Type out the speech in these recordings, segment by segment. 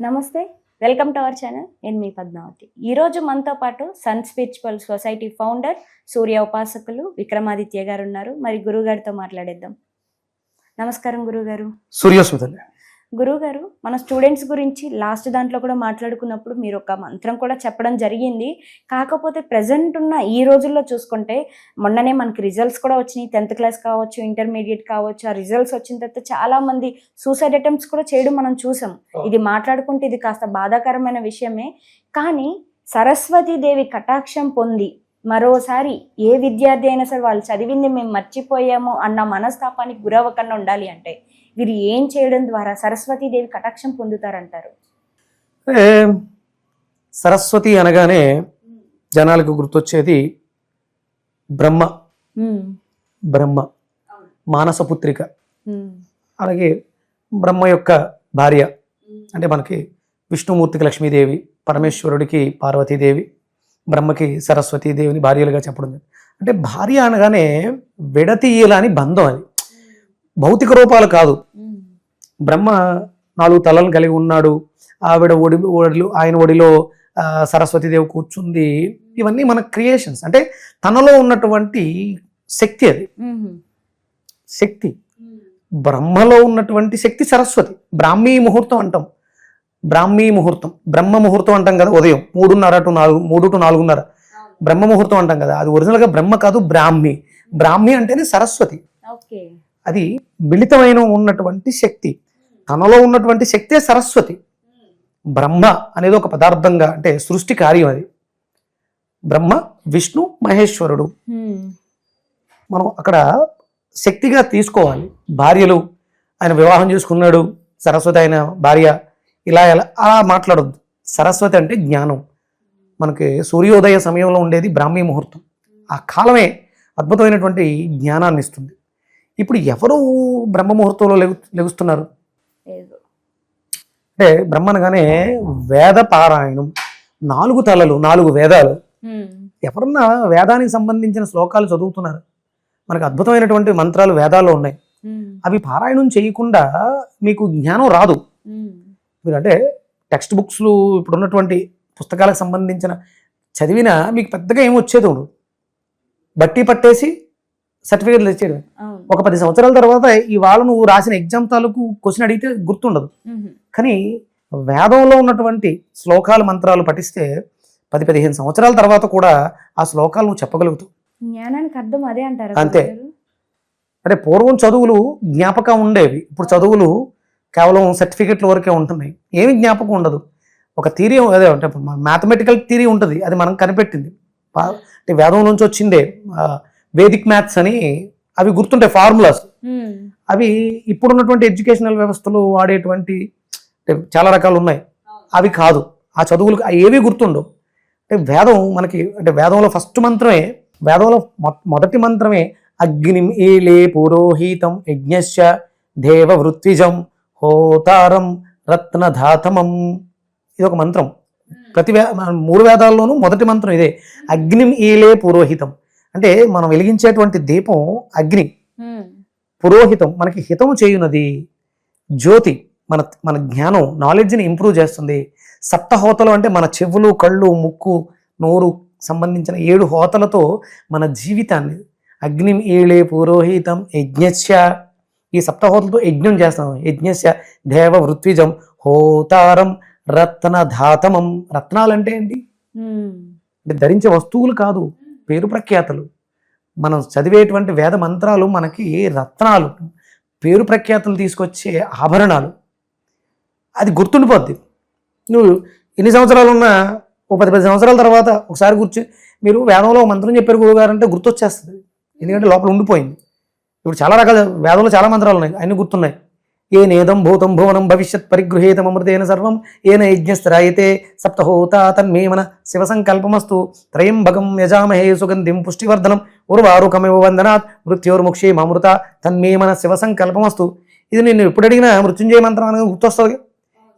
నమస్తే, welcome to our channel. నేను మీ పద్మావతి. ఈరోజు మనతో పాటు సన్ స్పిరిచువల్ సొసైటీ ఫౌండర్, సూర్య ఉపాసకులు విక్రమాదిత్య గారు ఉన్నారు. మరి గురువుగారితో మాట్లాడేద్దాం. నమస్కారం గురువుగారు. సూర్యోస్మితలే. గురువుగారు, మన స్టూడెంట్స్ గురించి లాస్ట్ దాంట్లో కూడా మాట్లాడుకున్నప్పుడు మీరు ఒక మంత్రం కూడా చెప్పడం జరిగింది. కాకపోతే ప్రజెంట్ ఉన్న ఈ రోజుల్లో చూసుకుంటే మొన్ననే మనకి రిజల్ట్స్ కూడా వచ్చినాయి. 10th క్లాస్ కావచ్చు, ఇంటర్మీడియట్ కావచ్చు. ఆ రిజల్ట్స్ వచ్చిన తర్వాత చాలా మంది సూసైడ్ అటెంప్ట్స్ కూడా చేయడం మనం చూసాం. ఇది మాట్లాడుకుంటే ఇది కాస్త బాధాకరమైన విషయమే. కానీ సరస్వతీదేవి కటాక్షం పొంది మరోసారి ఏ విద్యార్థి అయినా సరే వాళ్ళు చదివింది మేము మర్చిపోయాము అన్న మనస్తాపానికి గురవ్వకుండా ఉండాలి అంటే వీరు ఏం చేయడం ద్వారా సరస్వతీదేవి కటాక్షం పొందుతారంటారు? సరస్వతి అనగానే జనాలకు గుర్తొచ్చేది బ్రహ్మ, బ్రహ్మ మానసపుత్రిక, అలాగే బ్రహ్మ యొక్క భార్య. అంటే మనకి విష్ణుమూర్తికి లక్ష్మీదేవి, పరమేశ్వరుడికి పార్వతీదేవి, బ్రహ్మకి సరస్వతీదేవిని భార్యలుగా చెప్పడం. అంటే భార్య అనగానే విడతీయలాని బంధం, అది భౌతిక రూపాలు కాదు. బ్రహ్మ 4 తలలను కలిగి ఉన్నాడు, ఆవిడ ఆయన ఒడిలో సరస్వతీదేవి కూర్చుంది. ఇవన్నీ మన క్రియేషన్స్. అంటే తనలో ఉన్నటువంటి శక్తి, అది శక్తి. బ్రహ్మలో ఉన్నటువంటి శక్తి సరస్వతి. బ్రాహ్మీ ముహూర్తం అంటాం, బ్రాహ్మీ ముహూర్తం, బ్రహ్మ ముహూర్తం అంటాం కదా, ఉదయం 3:30 to 4:30 బ్రహ్మ ముహూర్తం అంటాం కదా. అది ఒరిజినల్గా బ్రహ్మ కాదు, బ్రాహ్మి. బ్రాహ్మి అంటేనే సరస్వతి. అది మిళితమైన ఉన్నటువంటి శక్తి. తనలో ఉన్నటువంటి శక్తే సరస్వతి. బ్రహ్మ అనేది ఒక పదార్థంగా, అంటే సృష్టి కార్యం. అది బ్రహ్మ, విష్ణు, మహేశ్వరుడు. మనం అక్కడ శక్తిగా తీసుకోవాలి. భార్యలు, ఆయన వివాహం చేసుకున్నాడు, సరస్వతి ఆయన భార్య, ఇలా అలా మాట్లాడొద్దు. సరస్వతి అంటే జ్ఞానం. మనకి సూర్యోదయ సమయంలో ఉండేది బ్రాహ్మీ ముహూర్తం. ఆ కాలమే అద్భుతమైనటువంటి జ్ఞానాన్ని ఇస్తుంది. ఇప్పుడు ఎవరు బ్రహ్మ ముహూర్తంలో లెగుస్తున్నారు అంటే బ్రహ్మ అనగానే వేద పారాయణం, 4 తలలు, 4 వేదాలు. ఎవరన్నా వేదానికి సంబంధించిన శ్లోకాలు చదువుతున్నారు? మనకు అద్భుతమైనటువంటి మంత్రాలు వేదాల్లో ఉన్నాయి. అవి పారాయణం చేయకుండా మీకు జ్ఞానం రాదు. మీరు అంటే టెక్స్ట్ బుక్స్లు, ఇప్పుడు ఉన్నటువంటి పుస్తకాలకు సంబంధించిన చదివినా మీకు పెద్దగా ఏమి వచ్చేది ఉండదు. బట్టి పట్టేసి సర్టిఫికేట్లు తెచ్చేయడం. ఒక 10 సంవత్సరాల తర్వాత ఇవాళ నువ్వు రాసిన ఎగ్జామ్ తాలూకు క్వశ్చన్ అడిగితే గుర్తుండదు. కానీ వేదంలో ఉన్నటువంటి శ్లోకాలు, మంత్రాలు పఠిస్తే 10-15 సంవత్సరాల తర్వాత కూడా ఆ శ్లోకాలు నువ్వు చెప్పగలుగుతావు. జ్ఞానానికి అర్థం అదే అంటారు. అంతే. అంటే పూర్వం చదువులు జ్ఞాపకం ఉండేవి, ఇప్పుడు చదువులు కేవలం సర్టిఫికెట్ల వరకే ఉంటున్నాయి. ఏమి జ్ఞాపకం ఉండదు. ఒక థియరీ అదే, అంటే మ్యాథమెటికల్ థియరీ ఉంటుంది, అది మనం కనిపెట్టింది. అంటే వేదం నుంచి వచ్చిందే వేదిక్ మ్యాథ్స్ అని, అవి గుర్తుంటాయి ఫార్ములాస్. అవి ఇప్పుడున్నటువంటి ఎడ్యుకేషనల్ వ్యవస్థలో వాడేటువంటి చాలా రకాలు ఉన్నాయి, అవి కాదు. ఆ చదువులకు ఏవి గుర్తుండవు. అంటే వేదం మనకి, అంటే వేదంలో ఫస్ట్ మంత్రమే, వేదంలో మొదటి మంత్రమే అగ్నిం ఏలే పురోహితం యజ్ఞశ్చ దేవ వృత్విజం హోతారం రత్నధాతమం. ఇది ఒక మంత్రం. ప్రతి 3 వేదాల్లోనూ మొదటి మంత్రం ఇదే, అగ్నిం ఏలే పురోహితం. అంటే మనం వెలిగించేటువంటి దీపం అగ్ని, పురోహితం మనకి హితము చేయునది, జ్యోతి మన జ్ఞానం, నాలెడ్జ్ని ఇంప్రూవ్ చేస్తుంది. సప్తహోతలు అంటే మన చెవులు, కళ్ళు, ముక్కు, నోరు సంబంధించిన 7 హోతలతో మన జీవితాన్ని, అగ్నిం ఏళే పురోహితం యజ్ఞశ్చ, ఈ సప్తహోతలతో యజ్ఞం చేస్తాం. యజ్ఞశ్చ దేవ వృత్విజం హోతారం రత్నధాతమం. రత్నాలంటే ఏంటి? అంటే ధరించే వస్తువులు కాదు, పేరు ప్రఖ్యాతలు. మనం చదివేటువంటి వేద మంత్రాలు మనకి రత్నాలు, పేరు ప్రఖ్యాతలు తీసుకొచ్చే ఆభరణాలు. అది గుర్తుండిపోద్ది. నువ్వు ఎన్ని సంవత్సరాలు ఉన్నా ఒక 10 సంవత్సరాల తర్వాత ఒకసారి మీరు వేదంలో మంత్రం చెప్పారు గురువుగారు అంటే గుర్తొచ్చేస్తుంది, ఎందుకంటే లోపల ఉండిపోయింది. ఇప్పుడు చాలా రకాల వేదంలో చాలా మంత్రాలు ఉన్నాయి, అన్ని గుర్తున్నాయి. ఏనేదం భూతం భువనం భవిష్యత్ పరిగృహేతం అమృతేన సర్వం ఏన యజ్ఞస్త్రాయతే సప్తహోతా తన్మేమన శివసంకల్పమస్తు త్రయంబకం యజామహే సుగంధిం పుష్టివర్ధనం ఉర్వారుకమివ వందనాత్ మృత్యోర్ముక్షే మామృత తన్మేమన శివసంకల్పమస్తు. ఇది నేను ఎప్పుడు అడిగినా మృత్యుంజయ మంత్రం అనేది గుర్తొస్తుంది.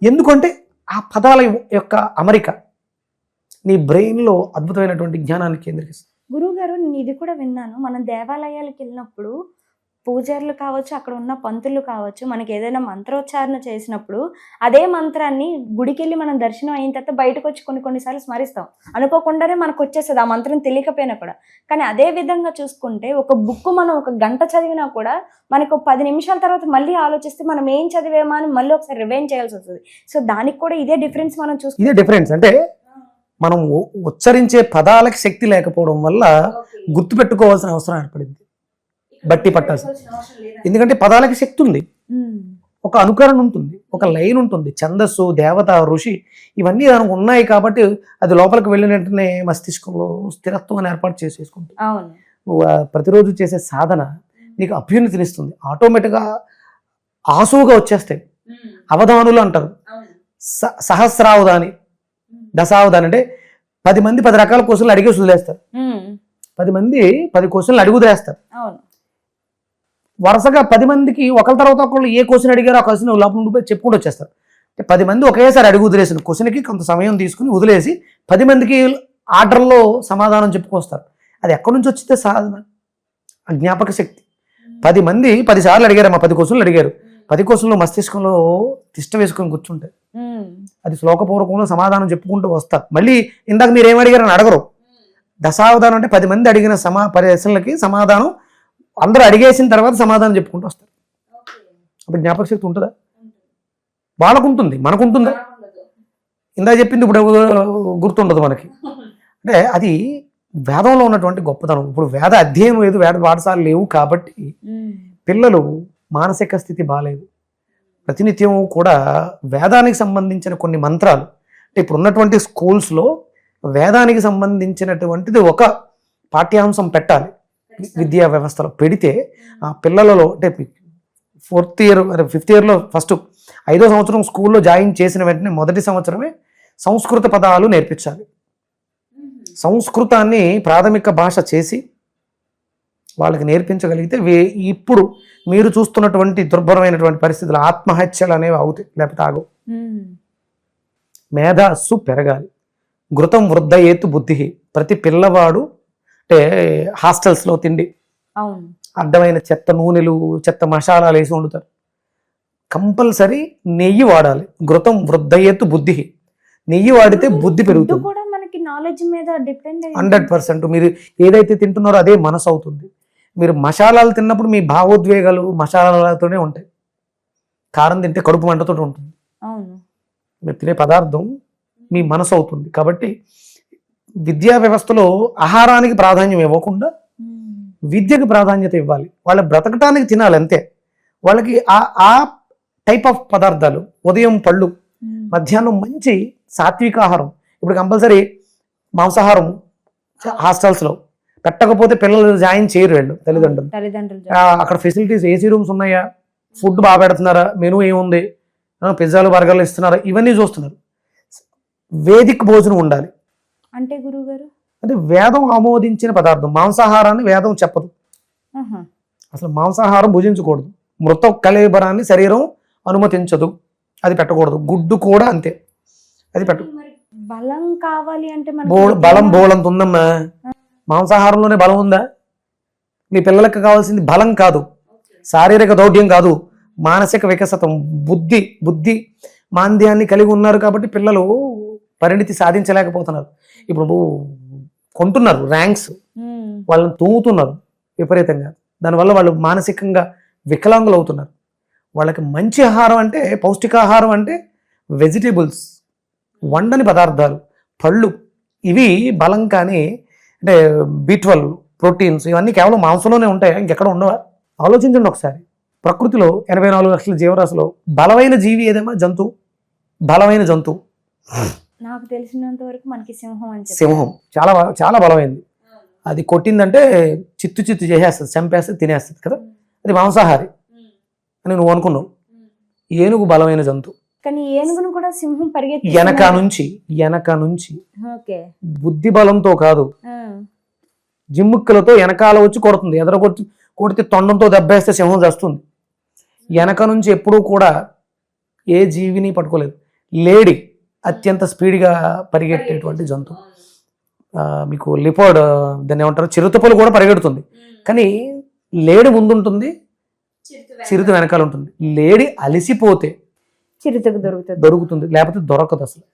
ఎందుకంటే ఆ పదాల యొక్క అమరిక నీ బ్రెయిన్లో అద్భుతమైనటువంటి జ్ఞానాన్ని కేంద్రీకరిస్తుంది. గురువు గారు, నేను ఇది కూడా విన్నాను, మనం దేవాలయాలకు వెళ్ళినప్పుడు పూజారులు కావచ్చు, అక్కడ ఉన్న పంతులు కావచ్చు, మనకి ఏదైనా మంత్రోచ్చారణ చేసినప్పుడు అదే మంత్రాన్ని గుడికెళ్ళి మనం దర్శనం అయిన తర్వాత బయటకు వచ్చి కొన్నిసార్లు స్మరిస్తాం. అనుకోకుండానే మనకు వచ్చేస్తుంది ఆ మంత్రం తెలియకపోయినా కూడా. కానీ అదే విధంగా చూసుకుంటే ఒక బుక్ మనం 1 గంట చదివినా కూడా మనకు 10 నిమిషాల తర్వాత మళ్ళీ ఆలోచిస్తే మనం ఏం చదివేమా అని మళ్ళీ ఒకసారి రివైండ్ చేయాల్సి వస్తుంది. సో దానికి కూడా ఇదే డిఫరెన్స్ మనం చూసుకుంటే, ఇదే డిఫరెన్స్. అంటే మనం ఉచ్చరించే పదాలకి శక్తి లేకపోవడం వల్ల గుర్తు పెట్టుకోవాల్సిన అవసరం ఏర్పడింది, బట్టి పట్టాల్సి. ఎందుకంటే పదాలకి శక్తి ఉంది, ఒక అనుకరణ ఉంటుంది, ఒక లైన్ ఉంటుంది, ఛందస్సు, దేవత, ఋషి ఇవన్నీ దానికి ఉన్నాయి కాబట్టి అది లోపలికి వెళ్ళిన వెంటనే మస్తిష్కంలో స్థిరత్వాన్ని ఏర్పాటు చేసేసుకుంటుంది. నువ్వు ప్రతిరోజు చేసే సాధన నీకు అభ్యున్నతినిస్తుంది. ఆటోమేటిక్గా ఆసువుగా వచ్చేస్తాయి. అవధానులు అంటారు, సహస్రావధాని, దశావధాని. అంటే 10 మంది 10 రకాల క్వశ్చన్లు అడిగి వదిలేస్తారు. 10 మంది 10 క్వశ్చన్లు అడిగి వదిలేస్తారు. వరుసగా 10 మందికి ఒకరి తర్వాత ఒకళ్ళు ఏ క్వశ్చన్ అడిగారో ఆ క్వశ్చన్ లోపల ఉండిపోయి చెప్పుకుంటూ వచ్చేస్తారు. 10 మంది ఒకేసారి అడిగి వదిలేసిన క్వశ్చన్కి కొంత సమయం తీసుకుని వదిలేసి 10 మందికి ఆర్డర్లో సమాధానం చెప్పుకొస్తారు. అది ఎక్కడి నుంచి వచ్చితే సాధన? జ్ఞాపక శక్తి. 10 మంది 10 సార్లు అడిగారు, 10 క్వశ్చన్లు అడిగారు. 10 క్వశ్చన్లు మస్తిష్కంలో తిష్ట వేసుకొని కూర్చుంటాయి. అది శ్లోకపూర్వకంలో సమాధానం చెప్పుకుంటూ వస్తారు. మళ్ళీ ఇందాక మీరు ఏమడిగారని అడగరు. దశావధానం అంటే 10 మంది అడిగిన ప్రశ్నలకి సమాధానం అందరూ అడిగేసిన తర్వాత సమాధానం చెప్పుకుంటూ వస్తారు. అప్పుడు జ్ఞాపక శక్తి ఉంటుందా? వాళ్ళకు ఉంటుంది, మనకు ఉంటుందా? ఇందాక చెప్పింది ఇప్పుడు గుర్తుండదు మనకి. అంటే అది వేదంలో ఉన్నటువంటి గొప్పతనం. ఇప్పుడు వేద అధ్యయనం లేదు, వేద పాఠశాలలు లేవు కాబట్టి పిల్లలు మానసిక స్థితి బాగాలేదు. ప్రతినిత్యం కూడా వేదానికి సంబంధించిన కొన్ని మంత్రాలు, అంటే ఇప్పుడు ఉన్నటువంటి స్కూల్స్లో వేదానికి సంబంధించినటువంటిది ఒక పాఠ్యాంశం పెట్టాలి. విద్యా వ్యవస్థలో పెడితే ఆ పిల్లలలో, అంటే 4th ఇయర్ 5th ఇయర్లో ఫస్ట్ 5వ సంవత్సరం స్కూల్లో జాయిన్ చేసిన వెంటనే మొదటి సంవత్సరమే సంస్కృత పదాలు నేర్పించాలి. సంస్కృతాన్ని ప్రాథమిక భాష చేసి వాళ్ళకి నేర్పించగలిగితే ఇప్పుడు మీరు చూస్తున్నటువంటి దుర్భరమైనటువంటి పరిస్థితులు, ఆత్మహత్యలు అనేవి అవుతాయి, లేకపోతే ఆగవు. మేధస్సు పెరగాలి. ఘృతం వృద్ధయేతు బుద్ధి. ప్రతి పిల్లవాడు, అంటే హాస్టల్స్లో తిండి అడ్డమైన చెత్త నూనెలు, చెత్త మసాలాలు వేసి వండుతారు. కంపల్సరీ నెయ్యి వాడాలి. ఘృతం వృద్ధయేతు బుద్ధి. నెయ్యి వాడితే బుద్ధి పెరుగుతుంది. 100%. మీరు ఏదైతే తింటున్నారో అదే మనసు అవుతుంది. మీరు మసాలాలు తిన్నప్పుడు మీ భావోద్వేగాలు మసాలాలతోనే ఉంటాయి. కారం తింటే కడుపు మంటతో ఉంటుంది. మీరు తినే పదార్థం మీ మనసు అవుతుంది. కాబట్టి విద్యా వ్యవస్థలో ఆహారానికి ప్రాధాన్యం ఇవ్వకుండా విద్యకు ప్రాధాన్యత ఇవ్వాలి. వాళ్ళ బ్రతకటానికి తినాలి అంతే. వాళ్ళకి ఆ టైప్ ఆఫ్ పదార్థాలు, ఉదయం పళ్ళు, మధ్యాహ్నం మంచి సాత్విక ఆహారం. ఇప్పుడు కంపల్సరీ మాంసాహారం హాస్టల్స్లో పెట్టకపోతే పిల్లలు జాయిన్ చేయరు వీళ్ళు తల్లిదండ్రులు. అక్కడ ఫెసిలిటీస్, ఏసీ రూమ్స్ ఉన్నాయా, ఫుడ్ బాగా పెడుతున్నారా, మెనూ ఏముంది, పిజ్జాలు బర్గర్లు ఇస్తున్నారా, ఇవన్నీ చూస్తున్నారు. వేదిక భోజనం ఉండాలి. అంటే గురువుగారు, అంటే వేదం ఆమోదించిన పదార్థం. మాంసాహారాన్ని వేదం చెప్పదు. అసలు మాంసాహారం భుజించకూడదు. మృత కళేబరాన్ని శరీరం అనుమతించదు, అది పెట్టకూడదు. గుడ్డు కూడా అంతే, అది పెట్ట. బలం కావాలి అంటే బలం బోలంత ఉందమ్మా. మాంసాహారంలోనే బలం ఉందా? మీ పిల్లలకు కావాల్సింది బలం కాదు, శారీరక దౌఢ్యం కాదు, మానసిక వికసతం, బుద్ధి మాంద్యాన్ని కలిగి ఉన్నారు. కాబట్టి పిల్లలు పరిణితి సాధించలేకపోతున్నారు. ఇప్పుడు కొంటున్నారు ర్యాంక్స్, వాళ్ళని తూముతున్నారు విపరీతంగా. దానివల్ల వాళ్ళు మానసికంగా వికలాంగులు అవుతున్నారు. వాళ్ళకి మంచి ఆహారం అంటే, పౌష్టికాహారం అంటే వెజిటేబుల్స్, వండని పదార్థాలు, పళ్ళు, ఇవి బలం. కానీ అంటే B12, ప్రోటీన్స్ ఇవన్నీ కేవలం మాంసంలోనే ఉంటాయి, ఇంకెక్కడ ఉండవా? ఆలోచించండి ఒకసారి. ప్రకృతిలో 84 లక్షల జీవరాశిలో బలమైన జీవి ఏదేమో జంతువు, బలమైన జంతువు నాకు తెలిసినంత వరకు మనకి సింహం చాలా చాలా బలమైంది. అది కొట్టిందంటే చిత్తు చేసేస్తుంది, చంపేస్తుంది, తినేస్తుంది కదా. అది మాంసాహారి అని నువ్వు అనుకున్నావు. ఏనుగు బలమైన జంతువు. కానీ ఏనుగును కూడా సింహం పరిగెత్తి వెనక నుంచి బుద్ధి బలంతో కాదు, జిమ్ముక్కలతో వెనకాల వచ్చి కొడుతుంది. కొడితే తొండంతో దెబ్బేస్తే సింహం చేస్తుంది. వెనక నుంచి ఎప్పుడూ కూడా ఏ జీవిని పట్టుకోలేదు. లేడి అత్యంత స్పీడ్గా పరిగెట్టేటువంటి జంతువు. మీకు లిపోర్డ్, దాన్ని ఏమంటారు, చిరుతపులు కూడా పరిగెడుతుంది. కానీ లేడి ముందుంటుంది, చిరుత వెనకాల ఉంటుంది. లేడి అలిసిపోతే చిరుతకు దొరుకుతుంది. దొరుకుతుంది, లేకపోతే దొరకదు అసలు.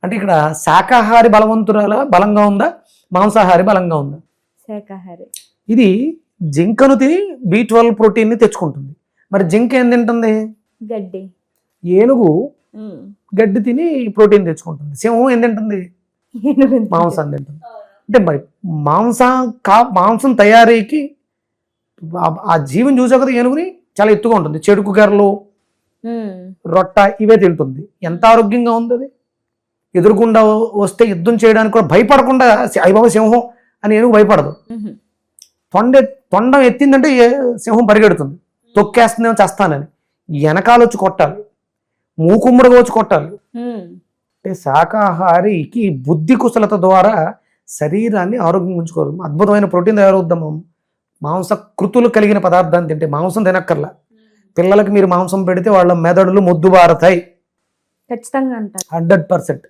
అంటే ఇక్కడ శాకాహారి బలవంతురాల బలంగా ఉందా, మాంసాహారి బలంగా ఉందా? శాకాహారి. ఇది జింకను తిని B12 ప్రోటీన్ని తెచ్చుకుంటుంది. మరి జింక ఏం తింటుంది? గడ్డి. ఏనుగు గడ్డి తిని ప్రోటీన్ తెచ్చుకుంటుంది. సింహం ఏం తింటుంది? మాంసం తింటుంది. అంటే మరి మాంసం తయారీకి ఆ జీవిని చూసా కదా, ఏనుగుని చాలా ఎత్తుగా ఉంటుంది. చెడుకు గర్రలు, రొట్ట ఇవే తింటుంది. ఎంత ఆరోగ్యంగా ఉంది అది. ఎదురుగుండా వస్తే యుద్ధం చేయడానికి కూడా భయపడకుండా, అయ్యబాబు సింహం అని ఏనుగు భయపడదు. తొండం ఎత్తిందంటే సింహం పరిగెడుతుంది, తొక్కేస్తుందేమో చేస్తానని. వెనకాల వచ్చి కొట్టాలి, మూకుమ్మడిగా వచ్చి కొట్టాలి. అంటే శాకాహారికి బుద్ధి కుశలత ద్వారా శరీరాన్ని ఆరోగ్యం ఉంచుకోరు. అద్భుతమైన ప్రోటీన్ తయారవుద్దాము. మాంసకృతులు కలిగిన పదార్థాన్ని తింటే. మాంసం తినక్కర్లా. పిల్లలకి మీరు మాంసం పెడితే వాళ్ళ మెదడులు మొద్దుబారతాయి ఖచ్చితంగా అంటారు. 100%.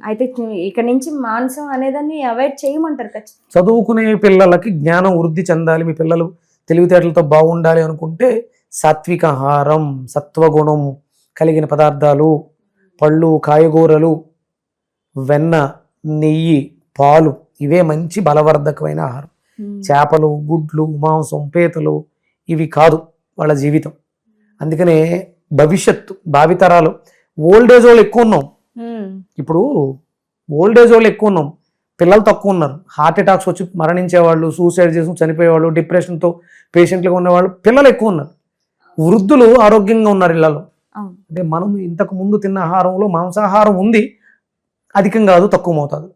అయితే ఇక నుంచి మాంసం అనేదాన్ని అవాయిడ్ చేయమంటారు ఖచ్చితంగా. చదువుకునే పిల్లలకి జ్ఞానం వృద్ధి చెందాలి, మీ పిల్లలు తెలివితేటలతో బాగుండాలి అనుకుంటే సాత్విక ఆహారం, సత్వగుణం కలిగిన పదార్థాలు, పళ్ళు, కాయగూరలు, వెన్న, నెయ్యి, పాలు ఇవే మంచి బలవర్ధకమైన ఆహారం. చేపలు, గుడ్లు, మాంసం, పీతలు ఇవి కాదు వాళ్ళ జీవితం. అందుకనే భవిష్యత్తు భావితరాలు ఓల్డేజ్ వాళ్ళు ఎక్కువ ఉన్నాం. ఇప్పుడు ఓల్డేజ్ వాళ్ళు ఎక్కువ ఉన్నాం, పిల్లలు తక్కువ ఉన్నారు. హార్ట్ అటాక్స్ వచ్చి మరణించేవాళ్ళు, సూసైడ్ చేసుకుని చనిపోయేవాళ్ళు, డిప్రెషన్తో పేషెంట్లుగా ఉన్నవాళ్ళు పిల్లలు ఎక్కువ ఉన్నారు. వృద్ధులు ఆరోగ్యంగా ఉన్నారు ఇళ్లలో. అంటే మనం ఇంతకు ముందు తిన్న ఆహారంలో మాంసాహారం ఉంది, అధికం కాదు, తక్కువ మోతాదు.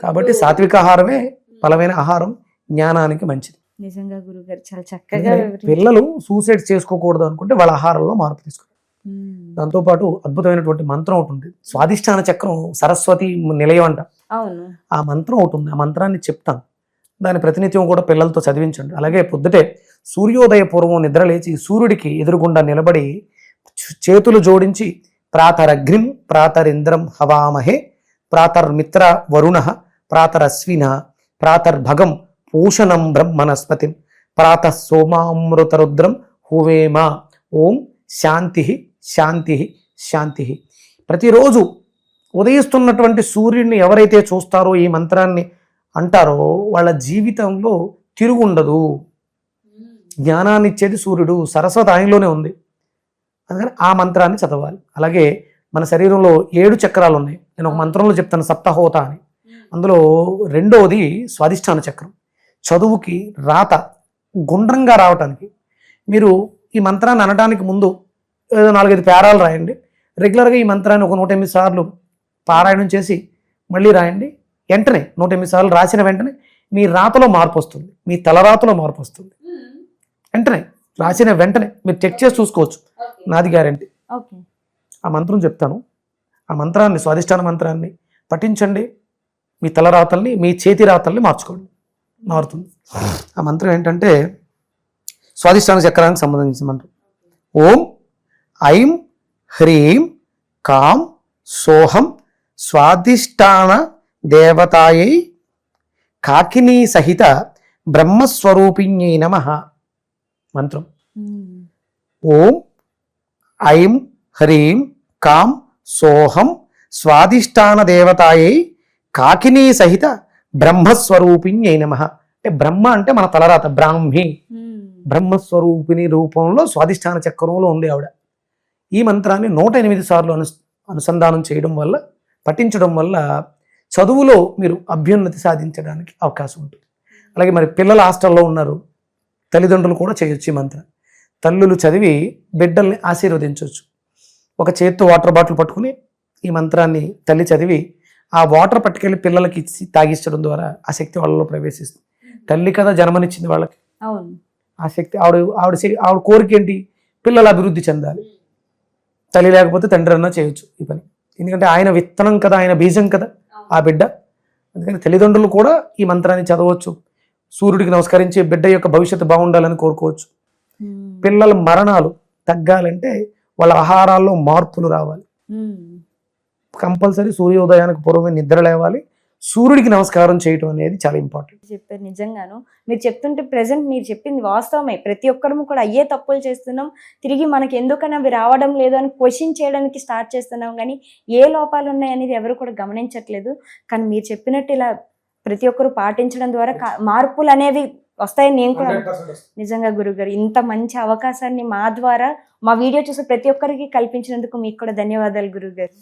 కాబట్టి సాత్విక ఆహారమే బలమైన ఆహారం, జ్ఞానానికి మంచిది. నిజంగా గురుగారు చాలా చక్కగా. పిల్లలు సూసైడ్ చేసుకోకూడదు అనుకుంటే వాళ్ళ ఆహారంలో మార్పు తీసుకుంటారు. దాంతోపాటు అద్భుతమైనటువంటి మంత్రం ఉంటుంది. స్వాదిష్టాన చక్రం సరస్వతి నిలయం అంట. ఆ మంత్రం ఉంటుంది. ఆ మంత్రాన్ని చెప్తాను. దాని ప్రతినిత్యం కూడా పిల్లలతో చదివించండి. అలాగే పొద్దుటే సూర్యోదయ పూర్వం నిద్రలేచి సూర్యుడికి ఎదురుగుండా నిలబడి చేతులు జోడించి ప్రాతరగ్నిం ప్రాతరింద్రం హవామహే ప్రాతర్మిత్ర వరుణ ప్రాతరశ్విన ప్రాతర్భగం పూషణం బ్రహ్మణస్పతిం ప్రాతః సోమామృతరుద్రం హువేమ. ఓం శాంతి శాంతి శాంతి. ప్రతిరోజు ఉదయిస్తున్నటువంటి సూర్యుడిని ఎవరైతే చూస్తారో, ఈ మంత్రాన్ని అంటారో, వాళ్ళ జీవితంలో తిరుగుండదు. జ్ఞానాన్ని ఇచ్చేది సూర్యుడు, సరస్వతి ఆయనలోనే ఉంది. అందుకని ఆ మంత్రాన్ని చదవాలి. అలాగే మన శరీరంలో 7 చక్రాలు ఉన్నాయి. నేను ఒక మంత్రంలో చెప్తాను, సప్తహోత అని. అందులో రెండవది స్వాదిష్టాన చక్రం. చదువుకి రాత గుండ్రంగా రావటానికి మీరు ఈ మంత్రాన్ని అనడానికి ముందు ఏదో 4-5 పేరాలు రాయండి. రెగ్యులర్గా ఈ మంత్రాన్ని ఒక 108 సార్లు పారాయణం చేసి మళ్ళీ రాయండి. వెంటనే 108 సార్లు రాసిన వెంటనే మీ రాతలో మార్పు వస్తుంది, మీ తలరాతలో మార్పు వస్తుంది. వెంటనే రాసిన వెంటనే మీరు చెక్ చేసి చూసుకోవచ్చు, నాది గ్యారెంటీ. ఆ మంత్రం చెప్తాను. ఆ మంత్రాన్ని, స్వాదిష్టాన మంత్రాన్ని పఠించండి. మీ తలరాతల్ని, మీ చేతి రాతల్ని మార్చుకోండి, మారుతుంది. ఆ మంత్రం ఏంటంటే స్వాదిష్టాన చక్రానికి సంబంధించిన మంత్రం. ఓం ఐం హ్రీం కాం సోహం స్వాదిష్టాన దేవతాయై కాకినీ సహిత బ్రహ్మస్వరూపిణ్యై నమః. మంత్రం ఓం ఐం హ్రీం కాం సోహం స్వాదిష్టాన దేవతాయై కాకినీ సహిత బ్రహ్మస్వరూపిణ్యై నమః. అంటే బ్రహ్మ అంటే మన తలరాత, బ్రాహ్మి. బ్రహ్మస్వరూపిణి రూపంలో స్వాదిష్టాన చక్రంలో ఉంది ఆవిడ. ఈ మంత్రాన్ని 108 సార్లు అనుసంధానం చేయడం వల్ల, పఠించడం వల్ల చదువులో మీరు అభ్యున్నతి సాధించడానికి అవకాశం ఉంటుంది. అలాగే మరి పిల్లలు హాస్టల్లో ఉన్నారు, తల్లిదండ్రులు కూడా చేయొచ్చు ఈ మంత్రం. తల్లులు చదివి బిడ్డల్ని ఆశీర్వదించవచ్చు. ఒక చేత్తో వాటర్ బాటిల్ పట్టుకుని ఈ మంత్రాన్ని తల్లి చదివి ఆ వాటర్ పట్టుకెళ్ళి పిల్లలకి ఇచ్చి తాగించడం ద్వారా ఆ శక్తి వాళ్ళలో ప్రవేశిస్తుంది. తల్లి కదా జన్మనిచ్చింది వాళ్ళకి. ఆ శక్తి ఆవిడ కోరిక ఏంటి? పిల్లలు అభివృద్ధి చెందాలి. తల్లి లేకపోతే తండ్రి అన్నా చేయొచ్చు ఈ పని. ఎందుకంటే ఆయన విత్తనం కదా, ఆయన బీజం కదా ఆ బిడ్డ. అందుకని తల్లిదండ్రులు కూడా ఈ మంత్రాన్ని చదవచ్చు. సూర్యుడికి నమస్కరించి బిడ్డ యొక్క భవిష్యత్తు బాగుండాలని కోరుకోవచ్చు. పిల్లల మరణాలు తగ్గాలంటే వాళ్ళ ఆహారాల్లో మార్పులు రావాలి. కంపల్సరీ సూర్యోదయానికి పూర్వమే నిద్ర లేవాలి. సూర్యుడికి నమస్కారం చేయటం అనేది చాలా ఇంపార్టెంట్. చెప్పారు నిజంగాను. మీరు చెప్తుంటే ప్రెజెంట్ మీరు చెప్పింది వాస్తవమే. ప్రతి ఒక్కరము కూడా అయ్యే తప్పులు చేస్తున్నాం. తిరిగి మనకి ఎందుకని అవి రావడం లేదు అని క్వశ్చన్ చేయడానికి స్టార్ట్ చేస్తున్నాం కానీ ఏ లోపాలు ఉన్నాయనేది ఎవరు కూడా గమనించట్లేదు. కానీ మీరు చెప్పినట్టు ఇలా ప్రతి ఒక్కరు పాటించడం ద్వారా మార్పులు అనేవి వస్తాయని నేను కూడా నిజంగా గురుగారు ఇంత మంచి అవకాశాన్ని మా ద్వారా మా వీడియో చూసి ప్రతి ఒక్కరికి కల్పించినందుకు మీకు కూడా ధన్యవాదాలు గురుగారు.